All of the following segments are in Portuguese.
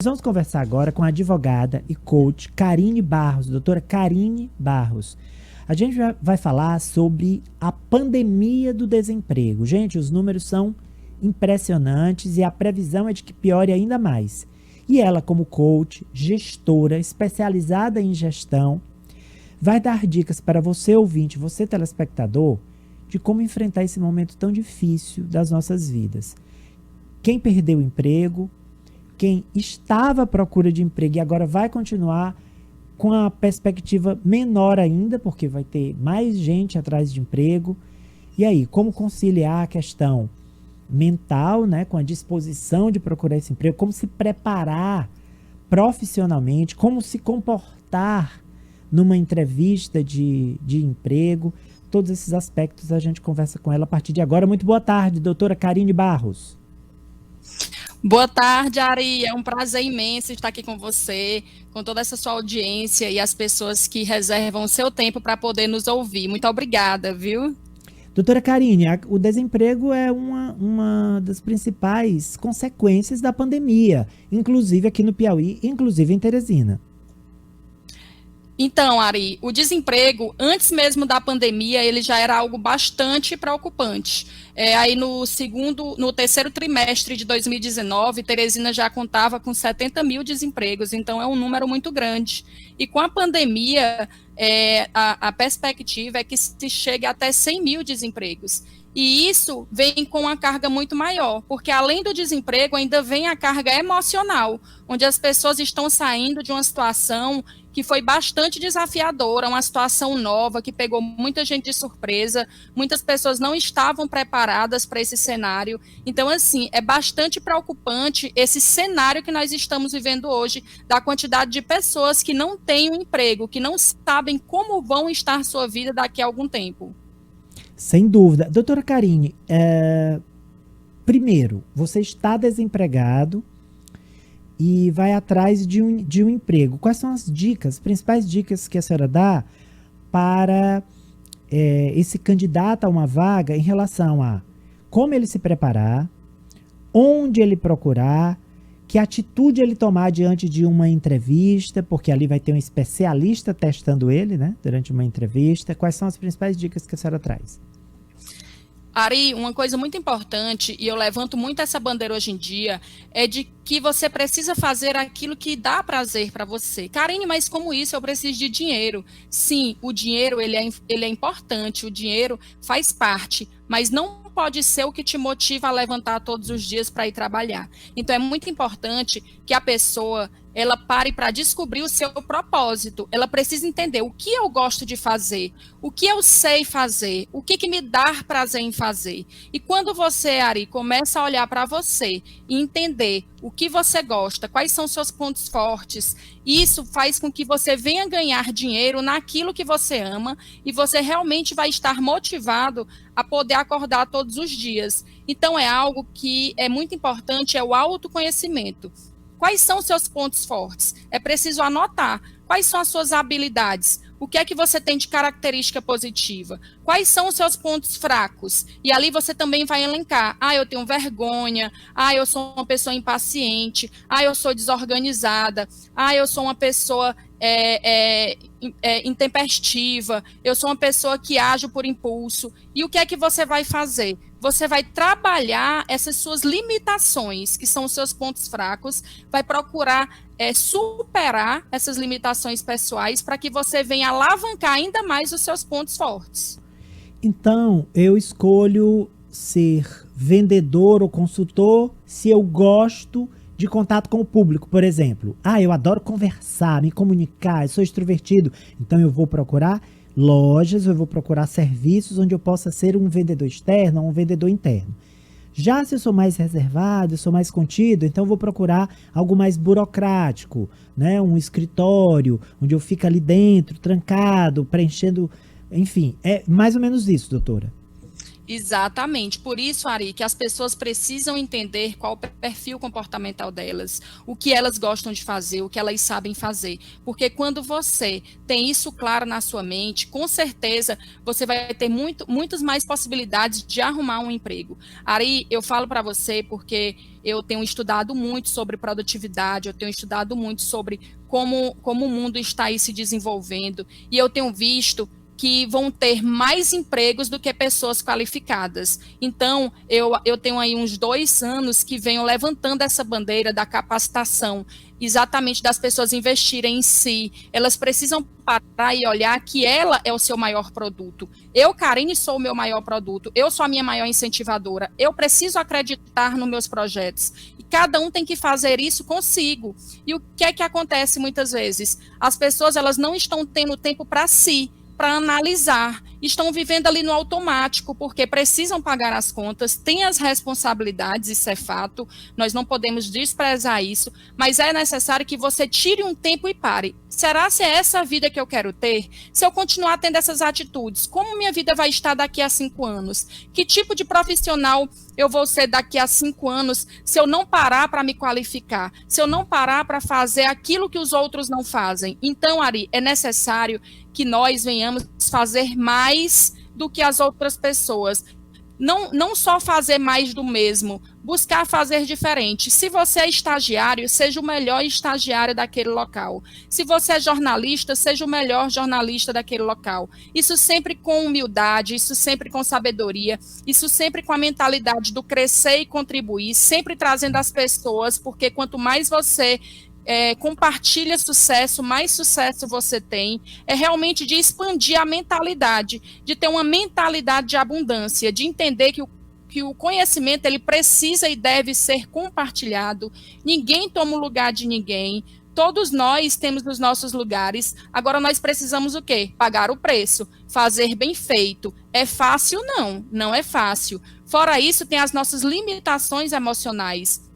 Vamos conversar agora com a advogada e coach Karine Barros, doutora Karine Barros. A gente vai falar sobre a pandemia do desemprego. Gente, os números são impressionantes e a previsão é de que piore ainda mais. E ela, como coach, gestora, especializada em gestão, vai dar dicas para você, ouvinte, você, telespectador, de como enfrentar esse momento tão difícil das nossas vidas. Quem perdeu o emprego, quem estava à procura de emprego e agora vai continuar com a perspectiva menor ainda, porque vai ter mais gente atrás de emprego. E aí, como conciliar a questão mental, né, com a disposição de procurar esse emprego, como se preparar profissionalmente, como se comportar numa entrevista de emprego. Todos esses aspectos a gente conversa com ela a partir de agora. Muito boa tarde, doutora Karine Barros. Boa tarde, Ari. É um prazer imenso estar aqui com você, com toda essa sua audiência e as pessoas que reservam o seu tempo para poder nos ouvir. Muito obrigada, viu? Doutora Karine, o desemprego é uma das principais consequências da pandemia, inclusive aqui no Piauí, inclusive em Teresina. Então, Ari, o desemprego, antes mesmo da pandemia, ele já era algo bastante preocupante. Aí no terceiro trimestre de 2019, Teresina já contava com 70 mil desempregos, então é um número muito grande. E com a pandemia, a perspectiva é que se chegue até 100 mil desempregos. E isso vem com uma carga muito maior, porque além do desemprego, ainda vem a carga emocional, onde as pessoas estão saindo de uma situação que foi bastante desafiadora, uma situação nova, que pegou muita gente de surpresa, muitas pessoas não estavam preparadas para esse cenário. Então, assim, é bastante preocupante esse cenário que nós estamos vivendo hoje, da quantidade de pessoas que não têm um emprego, que não sabem como vão estar sua vida daqui a algum tempo. Sem dúvida. Doutora Karine, primeiro, você está desempregado e vai atrás de um emprego. Quais são as principais dicas que a senhora dá para esse candidato a uma vaga em relação a como ele se preparar, onde ele procurar, que atitude ele tomar diante de uma entrevista, porque ali vai ter um especialista testando ele, né, durante uma entrevista. Quais são as principais dicas que a senhora traz? Ari, uma coisa muito importante, e eu levanto muito essa bandeira hoje em dia, é de que você precisa fazer aquilo que dá prazer para você. Karine, mas como isso? Eu preciso de dinheiro. Sim, o dinheiro ele é importante, o dinheiro faz parte, mas não pode ser o que te motiva a levantar todos os dias para ir trabalhar. Então é muito importante que a pessoa ela pare para descobrir o seu propósito. Ela precisa entender o que eu gosto de fazer, o que eu sei fazer, o que me dá prazer em fazer. E quando você, Ari, começa a olhar para você e entender o que você gosta, quais são seus pontos fortes, isso faz com que você venha ganhar dinheiro naquilo que você ama e você realmente vai estar motivado a poder acordar todos os dias. Então é algo que é muito importante, é o autoconhecimento. Quais são os seus pontos fortes? É preciso anotar. Quais são as suas habilidades? O que é que você tem de característica positiva? Quais são os seus pontos fracos? E ali você também vai elencar. Eu tenho vergonha. Eu sou uma pessoa impaciente. Eu sou desorganizada. Eu sou uma pessoa intempestiva. Eu sou uma pessoa que age por impulso. E o que é que você vai fazer? Você vai trabalhar essas suas limitações, que são os seus pontos fracos, vai procurar superar essas limitações pessoais para que você venha alavancar ainda mais os seus pontos fortes. Então, eu escolho ser vendedor ou consultor se eu gosto de contato com o público, por exemplo. Eu adoro conversar, me comunicar, eu sou extrovertido, então eu vou procurar lojas, eu vou procurar serviços onde eu possa ser um vendedor externo ou um vendedor interno. Já se eu sou mais reservado, eu sou mais contido, então eu vou procurar algo mais burocrático, né? Um escritório, onde eu fico ali dentro, trancado, preenchendo, enfim, é mais ou menos isso, doutora. Exatamente. Por isso, Ari, que as pessoas precisam entender qual o perfil comportamental delas, o que elas gostam de fazer, o que elas sabem fazer. Porque quando você tem isso claro na sua mente, com certeza você vai ter muitas mais possibilidades de arrumar um emprego. Ari, eu falo para você porque eu tenho estudado muito sobre produtividade, eu tenho estudado muito sobre como o mundo está aí se desenvolvendo, e eu tenho visto que vão ter mais empregos do que pessoas qualificadas. Então, eu tenho aí uns 2 anos que venho levantando essa bandeira da capacitação, exatamente das pessoas investirem em si. Elas precisam parar e olhar que ela é o seu maior produto. Eu, Karine, sou o meu maior produto. Eu sou a minha maior incentivadora. Eu preciso acreditar nos meus projetos. E cada um tem que fazer isso consigo. E o que é que acontece muitas vezes? As pessoas, elas não estão tendo tempo para si, para analisar, estão vivendo ali no automático, porque precisam pagar as contas, têm as responsabilidades, isso é fato, nós não podemos desprezar isso, mas é necessário que você tire um tempo e pare. Será se é essa a vida que eu quero ter? Se eu continuar tendo essas atitudes, como minha vida vai estar daqui a 5 anos? Que tipo de profissional eu vou ser daqui a 5 anos se eu não parar para me qualificar, se eu não parar para fazer aquilo que os outros não fazem? Então, Ari, é necessário que nós venhamos fazer mais do que as outras pessoas. Não só fazer mais do mesmo, buscar fazer diferente. Se você é estagiário, seja o melhor estagiário daquele local. Se você é jornalista, seja o melhor jornalista daquele local. Isso sempre com humildade, isso sempre com sabedoria, isso sempre com a mentalidade do crescer e contribuir, sempre trazendo as pessoas, porque quanto mais você compartilha sucesso, mais sucesso você tem, é realmente de expandir a mentalidade, de ter uma mentalidade de abundância, de entender que o conhecimento ele precisa e deve ser compartilhado, ninguém toma o lugar de ninguém, todos nós temos os nossos lugares, agora nós precisamos o quê? Pagar o preço, fazer bem feito. É fácil? Não, não é fácil. Fora isso, tem as nossas limitações emocionais.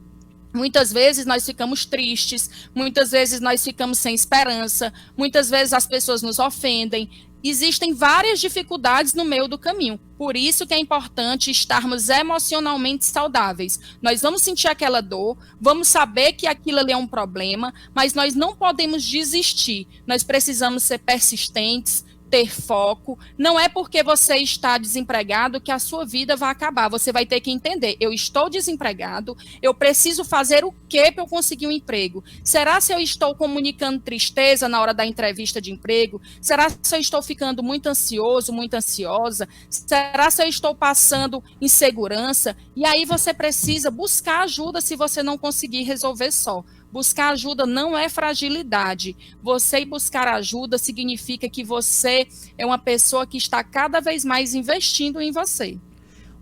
Muitas vezes nós ficamos tristes, muitas vezes nós ficamos sem esperança, muitas vezes as pessoas nos ofendem. Existem várias dificuldades no meio do caminho. Por isso que é importante estarmos emocionalmente saudáveis. Nós vamos sentir aquela dor, vamos saber que aquilo ali é um problema, mas nós não podemos desistir. Nós precisamos ser persistentes, ter foco. Não é porque você está desempregado que a sua vida vai acabar. Você vai ter que entender, eu estou desempregado, eu preciso fazer o quê para eu conseguir um emprego? Será se eu estou comunicando tristeza na hora da entrevista de emprego? Será se eu estou ficando muito ansioso, muito ansiosa? Será se eu estou passando insegurança? E aí você precisa buscar ajuda se você não conseguir resolver só. Buscar ajuda não é fragilidade. Você ir buscar ajuda significa que você é uma pessoa que está cada vez mais investindo em você.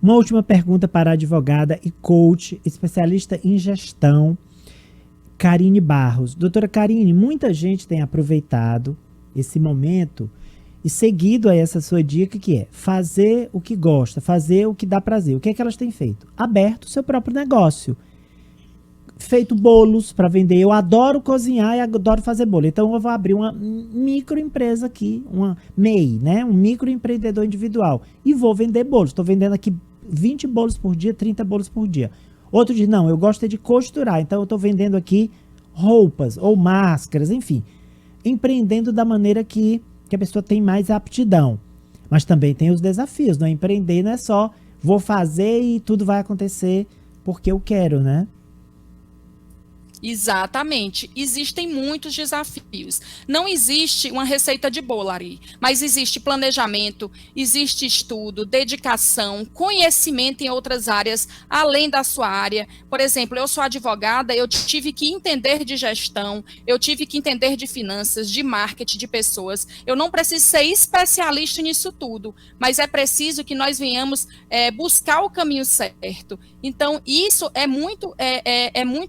Uma última pergunta para a advogada e coach, especialista em gestão, Karine Barros. Doutora Karine, muita gente tem aproveitado esse momento e seguido a essa sua dica, que é fazer o que gosta, fazer o que dá prazer. O que é que elas têm feito? Aberto o seu próprio negócio. Feito bolos para vender. Eu adoro cozinhar e adoro fazer bolo. Então eu vou abrir uma microempresa aqui, uma MEI, né? Um microempreendedor individual. E vou vender bolos. Estou vendendo aqui 20 bolos por dia, 30 bolos por dia. Outro diz, não, eu gosto de costurar. Então eu estou vendendo aqui roupas ou máscaras, enfim. Empreendendo da maneira que a pessoa tem mais aptidão. Mas também tem os desafios. Não é empreender, não é só vou fazer e tudo vai acontecer porque eu quero, né? Exatamente. Existem muitos desafios. Não existe uma receita de bolo, Ari, mas existe planejamento, existe estudo, dedicação, conhecimento em outras áreas, além da sua área. Por exemplo, eu sou advogada, eu tive que entender de gestão, eu tive que entender de finanças, de marketing, de pessoas. Eu não preciso ser especialista nisso tudo, mas é preciso que nós venhamos buscar o caminho certo. Então, isso é muito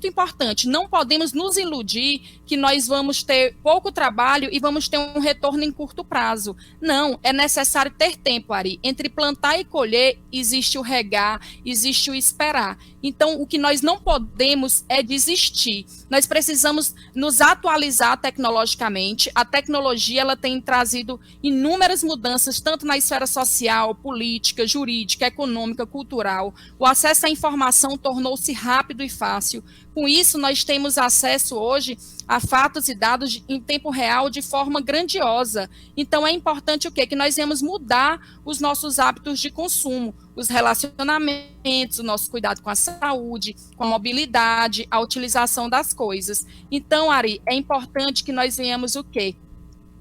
importante. Não podemos nos iludir que nós vamos ter pouco trabalho e vamos ter um retorno em curto prazo. Não, é necessário ter tempo, Ari. Entre plantar e colher, existe o regar, existe o esperar. Então, o que nós não podemos é desistir. Nós precisamos nos atualizar tecnologicamente. A tecnologia ela tem trazido inúmeras mudanças, tanto na esfera social, política, jurídica, econômica, cultural. O acesso à informação tornou-se rápido e fácil. Com isso, nós temos acesso hoje a fatos e dados em tempo real de forma grandiosa. Então, é importante o quê? Que nós venhamos mudar os nossos hábitos de consumo, os relacionamentos, o nosso cuidado com a saúde, com a mobilidade, a utilização das coisas. Então, Ari, é importante que nós venhamos o quê?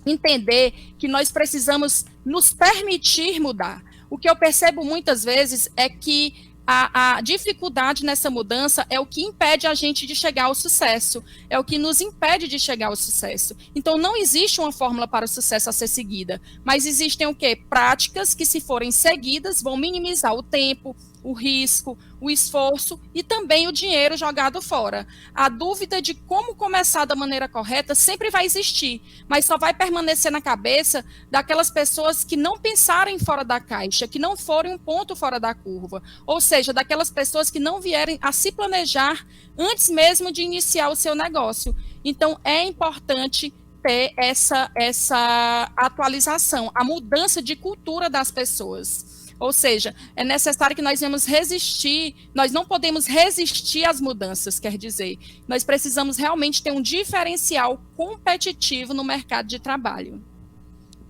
Entender que nós precisamos nos permitir mudar. O que eu percebo muitas vezes é que a dificuldade nessa mudança é o que impede a gente de chegar ao sucesso, é o que nos impede de chegar ao sucesso. Então, não existe uma fórmula para o sucesso a ser seguida, mas existem o quê? Práticas que, se forem seguidas, vão minimizar o tempo, o risco, o esforço e também o dinheiro jogado fora. A dúvida de como começar da maneira correta sempre vai existir, mas só vai permanecer na cabeça daquelas pessoas que não pensarem fora da caixa, que não forem um ponto fora da curva, ou seja, daquelas pessoas que não vierem a se planejar antes mesmo de iniciar o seu negócio. Então, é importante ter essa atualização, a mudança de cultura das pessoas. Ou seja, é necessário que nós venhamos resistir, nós não podemos resistir às mudanças, quer dizer, nós precisamos realmente ter um diferencial competitivo no mercado de trabalho.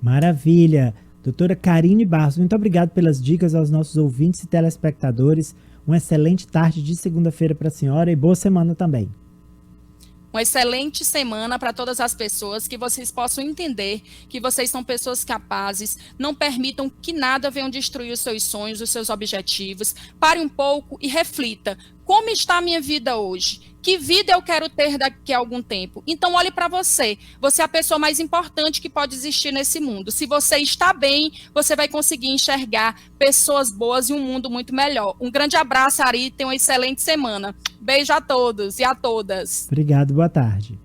Maravilha! Doutora Karine Barros, muito obrigado pelas dicas aos nossos ouvintes e telespectadores. Uma excelente tarde de segunda-feira para a senhora e boa semana também. Uma excelente semana para todas as pessoas, que vocês possam entender que vocês são pessoas capazes, não permitam que nada venha destruir os seus sonhos, os seus objetivos. Pare um pouco e reflita. Como está a minha vida hoje? Que vida eu quero ter daqui a algum tempo? Então, olhe para você. Você é a pessoa mais importante que pode existir nesse mundo. Se você está bem, você vai conseguir enxergar pessoas boas e um mundo muito melhor. Um grande abraço, Ari. Tenha uma excelente semana. Beijo a todos e a todas. Obrigado, boa tarde.